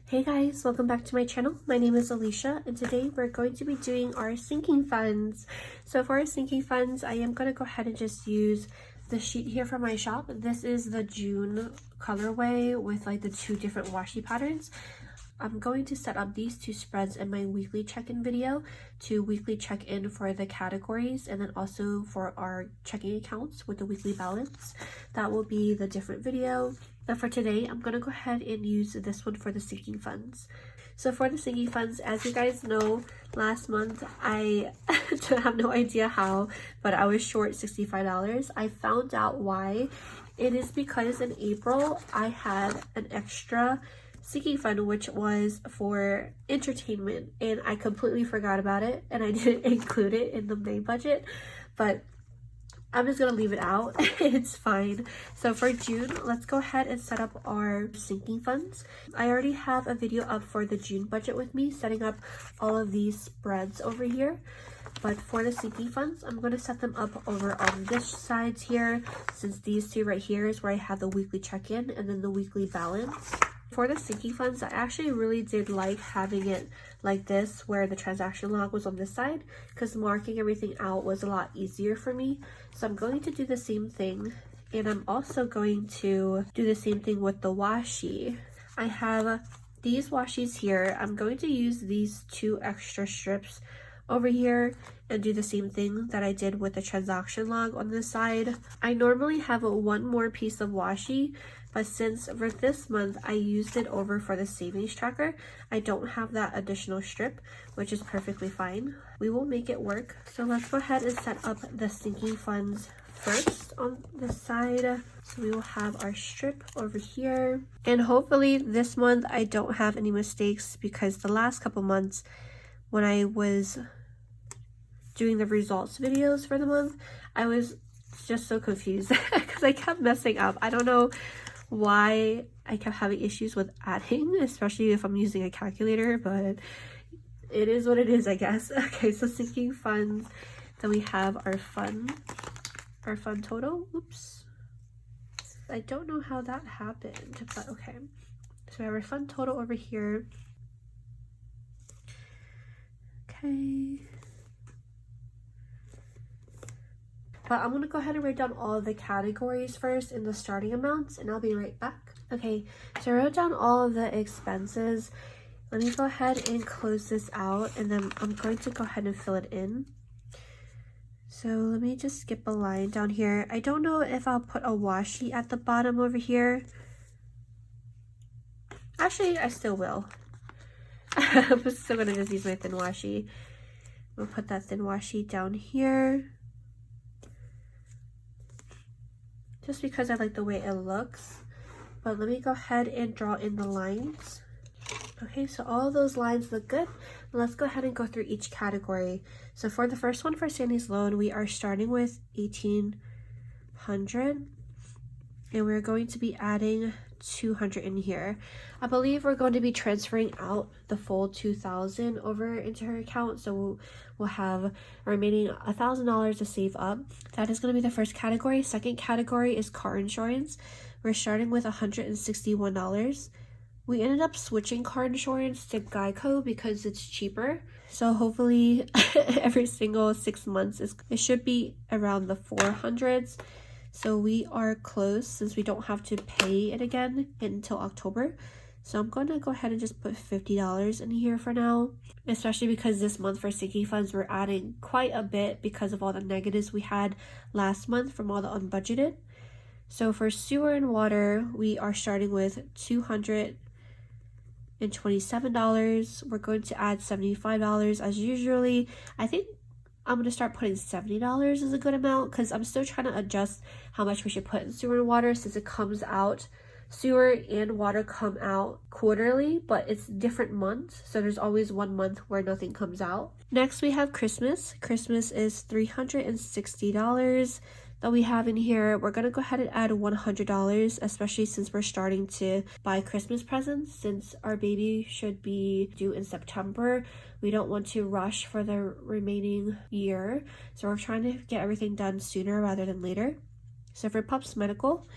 Hey guys, welcome back to my channel. My name is Alicia and today we're going to be doing our sinking funds. So for our sinking funds, I am going to go ahead and just use the sheet here from my shop. This is the June colorway with like the two different washi patterns. I'm going to set up these two spreads in my weekly check-in video to weekly check-in for the categories and then also for our checking accounts with the weekly balance. That will be the different video. But for today, I'm going to go ahead and use this one for the sinking funds. So for the sinking funds, as you guys know, last month I have no idea how, but I was short $65. I found out why. It is because in April, I had an extra sinking fund which was for entertainment and I completely forgot about it and I didn't include it in the main budget, but I'm just gonna leave it out. It's fine. So for June, let's go ahead and set up our sinking funds. I already have a video up for the June budget with me setting up all of these spreads over here. But for the sinking funds, I'm going to set them up over on this side here, since these two right here is where I have the weekly check-in and then the weekly balance. For the sinking funds, I actually really did like having it like this, where the transaction log was on this side, because marking everything out was a lot easier for me. So I'm going to do the same thing, and I'm also going to do the same thing with the washi. I have these washis here. I'm going to use these two extra strips over here and do the same thing that I did with the transaction log on this side. I normally have one more piece of washi, but since for this month I used it over for the savings tracker, I don't have that additional strip, which is perfectly fine. We will make it work. So let's go ahead and set up the sinking funds first on this side. So we will have our strip over here, and hopefully this month I don't have any mistakes, because the last couple months when I was doing the results videos for the month, I was just so confused because I kept messing up. I don't know why I kept having issues with adding, especially if I'm using a calculator, but it is what it is, I guess. Okay, so sinking funds, then we have our fund total. Oops, I don't know how that happened, but okay. So we have our fund total over here. Okay, but I'm gonna go ahead and write down all of the categories first in the starting amounts, and I'll be right back. Okay, so I wrote down all of the expenses. Let me go ahead and close this out, and then I'm going to go ahead and fill it in. So let me just skip a line down here. I don't know if I'll put a washi at the bottom over here. Actually, I still will. I'm still gonna just use my thin washi. We'll put that thin washi down here, just because I like the way it looks. But let me go ahead and draw in the lines. Okay, so all of those lines look good. Let's go ahead and go through each category. So for the first one, for Sandy's loan, we are starting with $1,800, and we're going to be adding $200 in here. I believe we're going to be transferring out the full $2,000 over into her account, so we'll have remaining $1,000 to save up. That is going to be the first category. Second category is car insurance. We're starting with $161. We ended up switching car insurance to Geico because it's cheaper, so hopefully every single 6 months it should be around the 400s. So we are close, since we don't have to pay it again until October. So I'm going to go ahead and just put $50 in here for now, especially because this month for sinking funds we're adding quite a bit because of all the negatives we had last month from all the unbudgeted. So for sewer and water, we are starting with $227. We're going to add $75 as usually. I think I'm going to start putting $70 as a good amount, because I'm still trying to adjust how much we should put in sewer and water, since it comes out, sewer and water come out quarterly, but it's different months, so there's always 1 month where nothing comes out. Next we have Christmas. Christmas is $360 that we have in here. We're going to go ahead and add $100, especially since we're starting to buy Christmas presents, since our baby should be due in September. We don't want to rush for the remaining year, so we're trying to get everything done sooner rather than later. So for Pups Medical,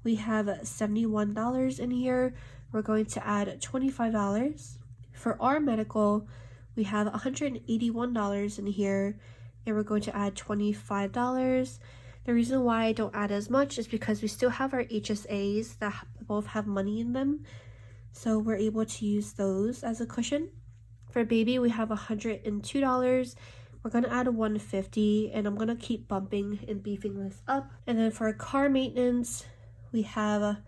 we have $71 in here. we're going to add $25. For our medical, we have $181 in here, and we're going to add $25. The reason why I don't add as much is because we still have our HSAs that both have money in them, so we're able to use those as a cushion. For baby, we have $102. We're going to add $150, and I'm going to keep bumping and beefing this up. And then for car maintenance, we have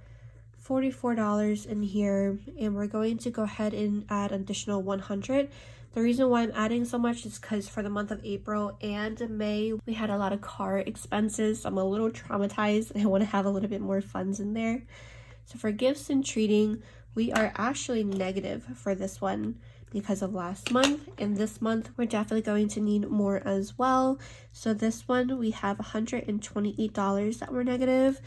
$44 in here, and we're going to go ahead and add an additional $100. The reason why I'm adding so much is because for the month of April and May, we had a lot of car expenses. So I'm a little traumatized and I want to have a little bit more funds in there. So for gifts and treating, we are actually negative for this one because of last month, and this month we're definitely going to need more as well. So this one we have $128 that we're negative,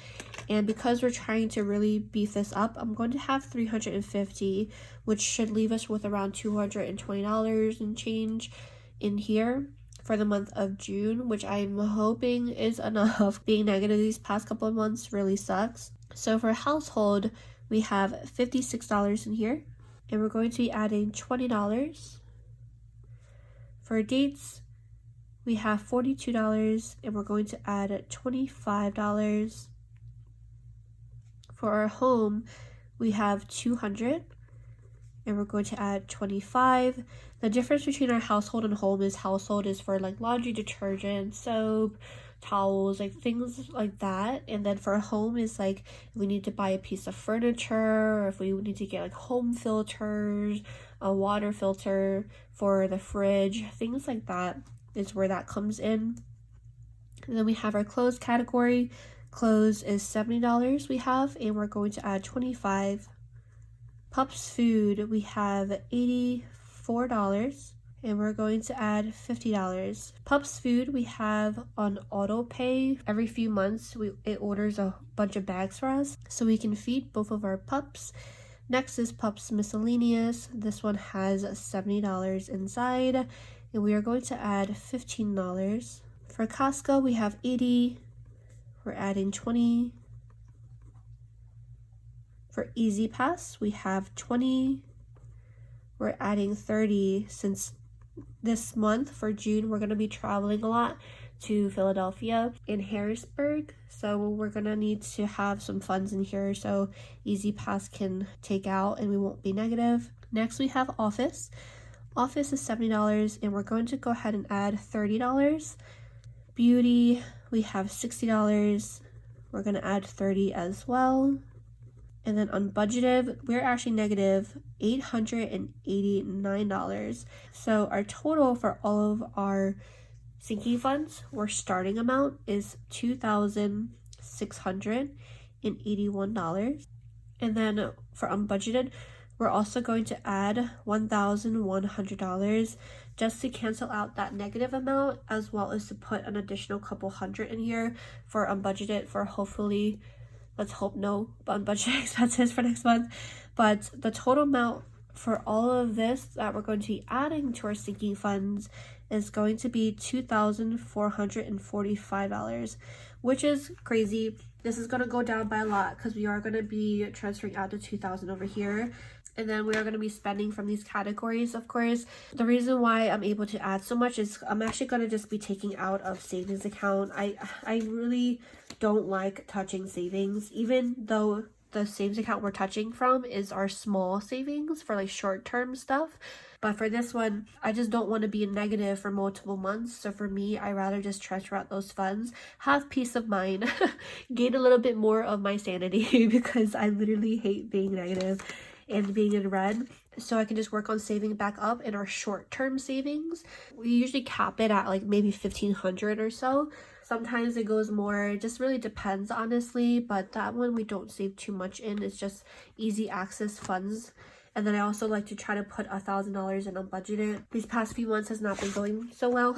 and because we're trying to really beef this up, I'm going to have $350, which should leave us with around $220 and change in here for the month of June, which I'm hoping is enough. Being negative these past couple of months really sucks. So for household, we have $56 in here, and we're going to be adding $20. For dates, we have $42, and we're going to add $25. For our home, we have $200, and we're going to add $25. The difference between our household and home is household is for like laundry detergent, soap, towels, like things like that. And then for home is like if we need to buy a piece of furniture, or if we need to get like home filters, a water filter for the fridge, things like that is where that comes in. And then we have our clothes category. Clothes is $70 we have, and we're going to add $25. Pups food, we have $84, and we're going to add $50. Pups food, we have on auto pay. Every few months it orders a bunch of bags for us so we can feed both of our pups. Next is pups miscellaneous. This one has $70 inside, and we are going to add $15. For Costco, we have $80. We're adding $20. For Easy Pass, we have $20. We're adding $30 since this month for June we're going to be traveling a lot to Philadelphia and Harrisburg, so we're going to need to have some funds in here so Easy Pass can take out and we won't be negative. Next we have Office. Office is $70, and we're going to go ahead and add $30. Beauty, we have $60. We're going to add $30 as well. And then unbudgeted, we're actually negative $889. So our total for all of our sinking funds, our starting amount is $2,681. And then for unbudgeted, we're also going to add $1,100 just to cancel out that negative amount, as well as to put an additional couple hundred in here for unbudgeted for hopefully, let's hope no unbudgeted expenses for next month. But the total amount for all of this that we're going to be adding to our sinking funds is going to be $2,445, which is crazy. This is going to go down by a lot because we are going to be transferring out to $2,000 over here. And then we are going to be spending from these categories, of course. The reason why I'm able to add so much is I'm actually going to just be taking out of savings account. I really don't like touching savings, even though the savings account we're touching from is our small savings for like short-term stuff. But for this one, I just don't want to be in negative for multiple months. So for me, I rather just transfer out those funds, have peace of mind, gain a little bit more of my sanity because I literally hate being negative and being in red, so I can just work on saving back up in our short-term savings. We usually cap it at like maybe $1,500 or so. Sometimes it goes more, it just really depends honestly, but that one we don't save too much in. It's just easy access funds. And then I also like to try to put $1,000 in unbudgeted. These past few months has not been going so well,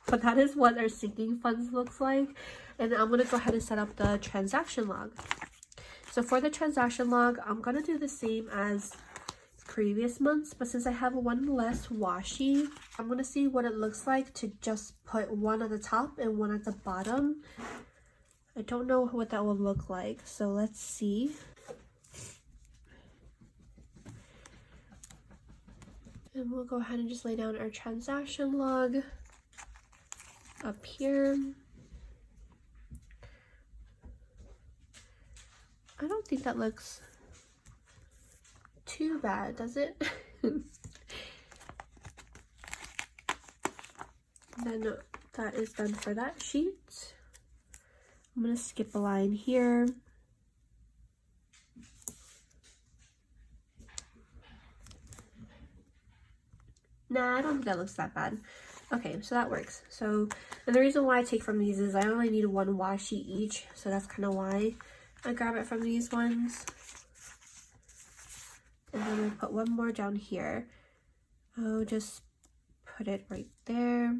but that is what our sinking funds looks like. And I'm going to go ahead and set up the transaction log. So for the transaction log, I'm going to do the same as previous months, but since I have one less washi, I'm going to see what it looks like to just put one at the top and one at the bottom. I don't know what that will look like, so let's see. And we'll go ahead and just lay down our transaction log up here. I don't think that looks too bad, does it? Then that is done for that sheet. I'm gonna skip a line here. Nah, I don't think that looks that bad. Okay, so that works. So, and the reason why I take from these is I only need one washi each, so that's kind of why I grab it from these ones. And then I put one more down here. I'll just put it right there.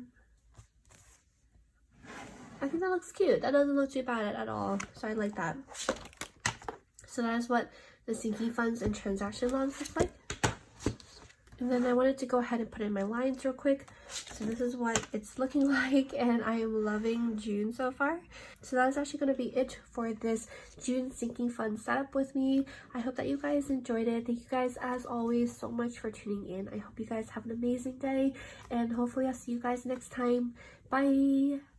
I think that looks cute. That doesn't look too bad at all, so I like that. So that is what the sinking funds and transaction logs look like. And then I wanted to go ahead and put in my lines real quick. So this is what it's looking like, and I am loving June so far. So that is actually going to be it for this June sinking fund setup with me. I hope that you guys enjoyed it. Thank you guys as always so much for tuning in. I hope you guys have an amazing day, and hopefully I'll see you guys next time. Bye!